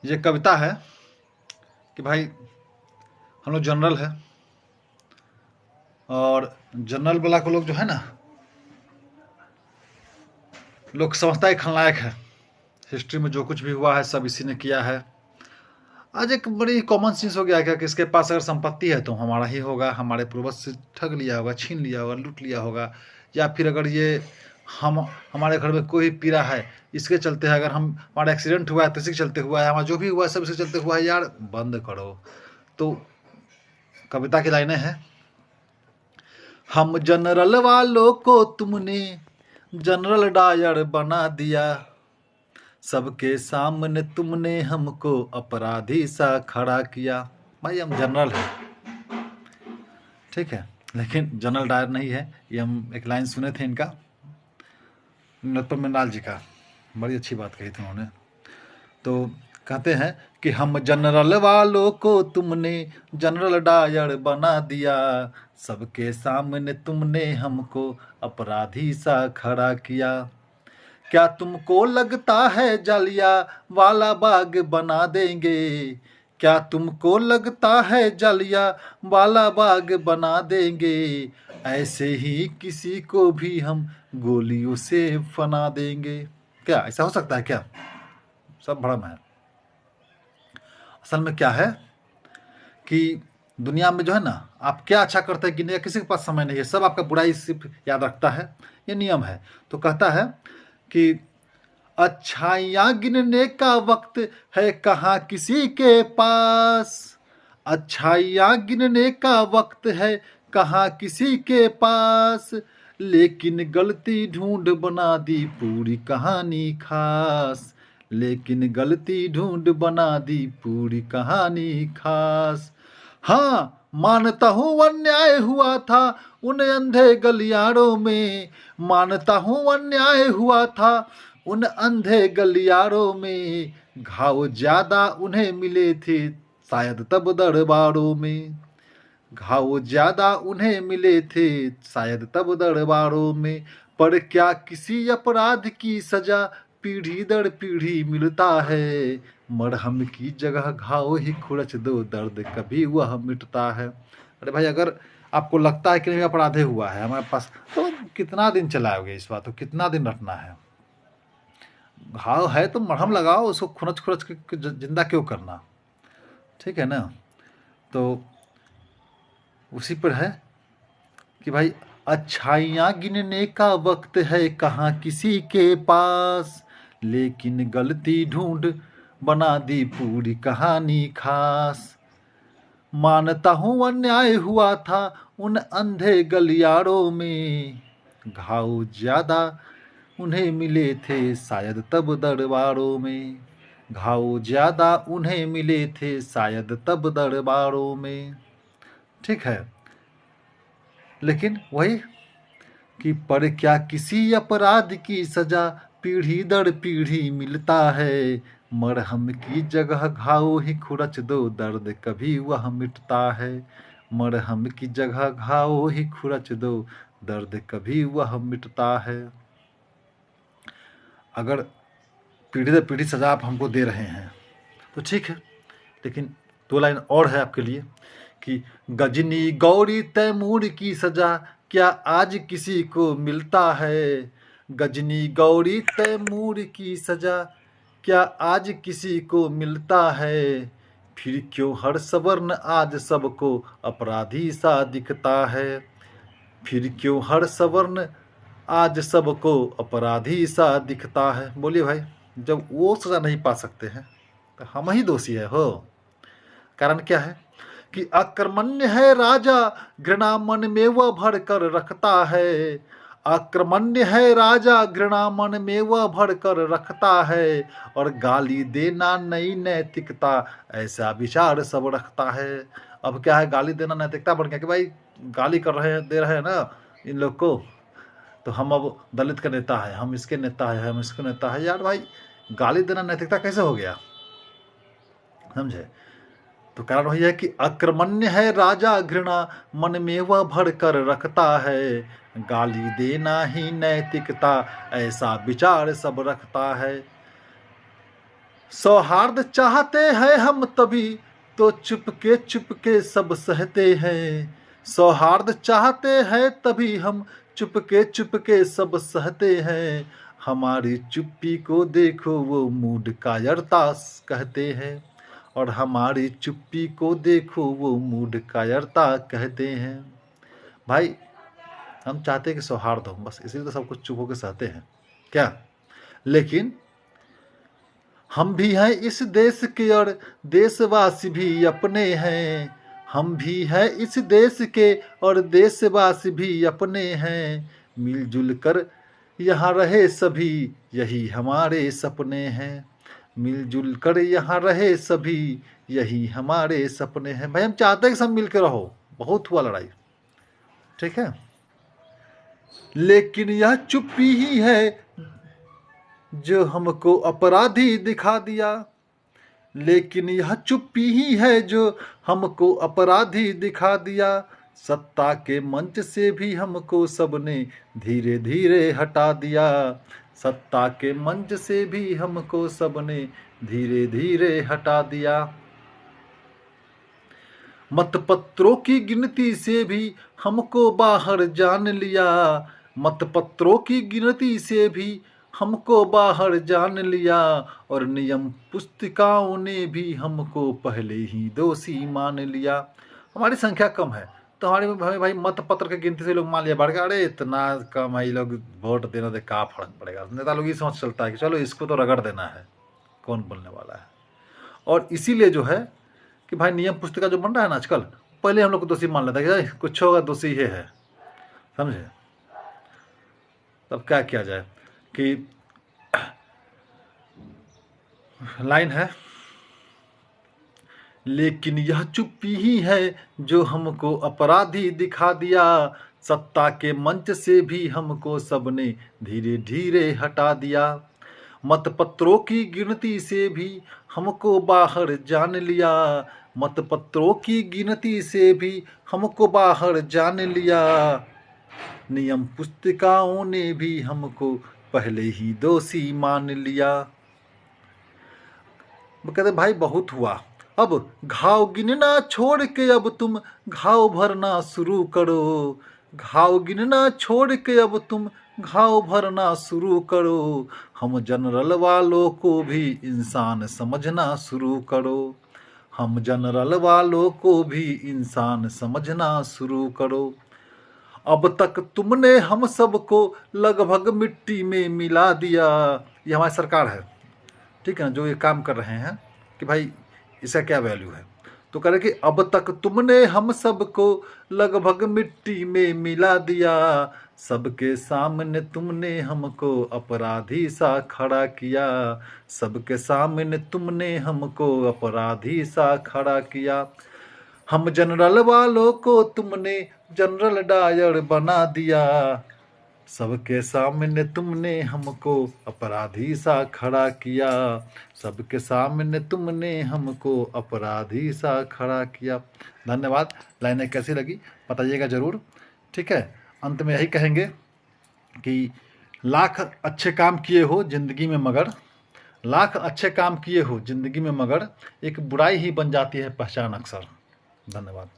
ये कविता है कि भाई हम लोग जनरल है, और जनरल वाला को लोग जो है ना, लोग समझता है खलनायक है। हिस्ट्री में जो कुछ भी हुआ है सब इसी ने किया है। आज एक बड़ी कॉमन चीज हो गया है कि इसके पास अगर संपत्ति है तो हमारा ही होगा, हमारे पूर्वज से ठग लिया होगा, छीन लिया होगा, लूट लिया होगा। या फिर अगर ये हम हमारे घर में कोई पीड़ा है इसके चलते है, अगर हमारा एक्सीडेंट हुआ है तो इसी के चलते हुआ है, हमारा जो भी हुआ है सब इसके चलते हुआ है। यार बंद करो। तो कविता की लाइनें हैं, हम जनरल वालों को तुमने जनरल डायर बना दिया, सबके सामने तुमने हमको अपराधी सा खड़ा किया। भाई हम जनरल हैं, ठीक है, लेकिन जनरल डायर नहीं है। ये हम एक लाइन सुने थे इनका, नरोत्तम मिश्र जी का, बड़ी अच्छी बात कही थी उन्होंने। तो कहते हैं कि हम जनरल वालों को तुमने जनरल डायर बना दिया, सबके सामने तुमने हमको अपराधी सा खड़ा किया। क्या तुमको लगता है जालिया वाला बाग बना देंगे? क्या तुमको लगता है जालिया वाला बाग बना देंगे? ऐसे ही किसी को भी हम गोलियों से फना देंगे। क्या ऐसा हो सकता है क्या? सब भ्रम है। असल में क्या है कि दुनिया में जो है ना, आप क्या अच्छा करते हैं गिनने का किसी के पास समय नहीं है, सब आपका बुराई सिर्फ याद रखता है। ये नियम है। तो कहता है कि अच्छाइयाँ गिनने का वक्त है कहाँ किसी के पास, अच्छाइयाँ गिनने का वक्त है कहाँ किसी के पास, लेकिन गलती ढूंढ बना दी पूरी कहानी खास, लेकिन गलती ढूंढ बना दी पूरी कहानी खास। हाँ मानता हूँ अन्याय हुआ था उन अंधे गलियारों में, मानता हूँ अन्याय हुआ था उन अंधे गलियारों में, घाव ज्यादा उन्हें मिले थे शायद तब दरबारों में, घाव ज्यादा उन्हें मिले थे शायद तब दरबारों में। पर क्या किसी अपराध की सजा पीढ़ी दर पीढ़ी मिलता है, मरहम की जगह घाव ही खुरच दो दर्द कभी वह मिटता है। अरे भाई अगर आपको लगता है कि नहीं अपराध हुआ है हमारे पास, तो कितना दिन चलाओगे इस बात को, कितना दिन रखना है? घाव है तो मरहम लगाओ, उसको खुरच खुरच के जिंदा क्यों करना? ठीक है ना। तो उसी पर है कि भाई अच्छाइयाँ गिनने का वक्त है कहाँ किसी के पास, लेकिन गलती ढूंढ बना दी पूरी कहानी खास। मानता हूँ अन्याय हुआ था उन अंधे गलियारों में, घाव ज्यादा उन्हें मिले थे शायद तब दरबारों में, घाव ज्यादा उन्हें मिले थे शायद तब दरबारों में। ठीक है, लेकिन वही कि पर क्या किसी अपराध की सजा पीढ़ी दर पीढ़ी मिलता है, मरहम की जगह घाव ही खुरच दो दर्द कभी वह मिटता है, मरहम की जगह घाव ही खुरच दो दर्द कभी वह मिटता है। अगर पीढ़ी दर पीढ़ी सजा आप हमको दे रहे हैं तो ठीक है, लेकिन दो लाइन और है आपके लिए कि गजनी गौरी तैमूर की सजा क्या आज किसी को मिलता है, गजनी गौरी तैमूर की सजा क्या आज किसी को मिलता है, फिर क्यों हर सवर्ण आज सबको अपराधी सा दिखता है, फिर क्यों हर सवर्ण आज सबको अपराधी सा दिखता है। बोलिए भाई, जब वो सजा नहीं पा सकते हैं तो हम ही दोषी है हो। कारण क्या है कि आक्रमण्य है राजा घृणा मन में वह भर कर रखता है, आक्रमण्य है राजा घृणा मन में वह भर कर रखता है, और गाली देना नई नैतिकता ऐसा विचार सब रखता है। अब क्या है, गाली देना नैतिकता बन गया कि भाई गाली कर रहे हैं, दे रहे हैं ना इन लोग को, तो हम अब दलित का नेता है, हम इसके नेता है, हम इसके नेता है। यार भाई गाली देना नैतिकता कैसे हो गया? समझे? तो कारण वही है कि आक्रमण्य है राजा घृणा मन में वह भर कर रखता है, गाली देना ही नैतिकता ऐसा विचार सब रखता है। सौहार्द चाहते हैं हम तभी तो चुपके सब सहते हैं। सौहार्द चाहते हैं तभी हम चुपके सब सहते हैं। हमारी चुप्पी को देखो वो मूड कायरता कहते हैं। और हमारी चुप्पी को देखो वो मूड कायरता कहते हैं। भाई हम चाहते हैं कि सौहार्द हो, बस इसीलिए तो सब कुछ चुप होकर सहते हैं क्या। लेकिन हम भी हैं इस देश के और देशवासी भी अपने हैं। हम भी हैं इस देश के और देशवासी भी अपने हैं। मिलजुल कर यहाँ रहे सभी यही हमारे सपने हैं। मिलजुल कर यहाँ रहे सभी यही हमारे सपने हैं। भाई हम चाहते हैं कि सब मिल के रहो, बहुत हुआ लड़ाई, ठीक है, लेकिन यह चुप्पी ही है जो हमको अपराधी दिखा दिया। लेकिन यह चुप्पी ही है जो हमको अपराधी दिखा दिया। सत्ता के मंच से भी हमको सबने धीरे धीरे हटा दिया। सत्ता के मंच से भी हमको सबने धीरे धीरे हटा दिया। मतपत्रों की गिनती से भी हमको बाहर जान लिया। मतपत्रों की गिनती से भी हमको बाहर जान लिया। और नियम पुस्तिकाओं ने भी हमको पहले ही दोषी मान लिया। हमारी संख्या कम है तो हमें भाई मतपत्र की गिनती से लोग मान लिया, बढ़ गया, अरे इतना कम है, लोग वोट देना दे, का फर्क पड़ेगा। नेता लोग ये समझ चलता है कि चलो इसको तो रगड़ देना है, कौन बोलने वाला है। और इसीलिए जो है कि भाई नियम पुस्तिका जो बन रहा है ना आजकल, पहले हम लोग को दोषी मान लेता है कि कुछ होगा दोषी ये है, समझे। तब क्या किया जाए कि लाइन है, लेकिन यह चुप्पी ही है जो हमको अपराधी दिखा दिया। सत्ता के मंच से भी हमको सबने धीरे धीरे हटा दिया। मतपत्रों की गिनती से भी हमको बाहर जान लिया। मतपत्रों की गिनती से भी हमको बाहर जान लिया। नियम पुस्तिकाओं ने भी हमको पहले ही दोषी मान लिया। वो कहते भाई बहुत हुआ, अब घाव गिनना छोड़ के अब तुम घाव भरना शुरू करो। घाव गिनना छोड़ के अब तुम घाव भरना शुरू करो। हम जनरल वालों को भी इंसान समझना शुरू करो। हम जनरल वालों को भी इंसान समझना शुरू करो। अब तक तुमने हम सबको लगभग मिट्टी में मिला दिया। ये हमारी सरकार है, ठीक है ना, जो ये काम कर रहे हैं कि भाई इसका क्या वैल्यू है। तो कह रहे कि अब तक तुमने हम सबको लगभग मिट्टी में मिला दिया। सबके सामने तुमने हमको अपराधी सा खड़ा किया। सबके सामने तुमने हमको अपराधी सा खड़ा किया। हम जनरल वालों को तुमने जनरल डायर बना दिया। सबके सामने तुमने हमको अपराधी सा खड़ा किया। सबके सामने तुमने हमको अपराधी सा खड़ा किया। धन्यवाद। लाइनें कैसी लगी बताइएगा ज़रूर, ठीक है। अंत में यही कहेंगे कि लाख अच्छे काम किए हो ज़िंदगी में मगर, लाख अच्छे काम किए हो ज़िंदगी में मगर, एक बुराई ही बन जाती है पहचान अक्सर। धन्यवाद।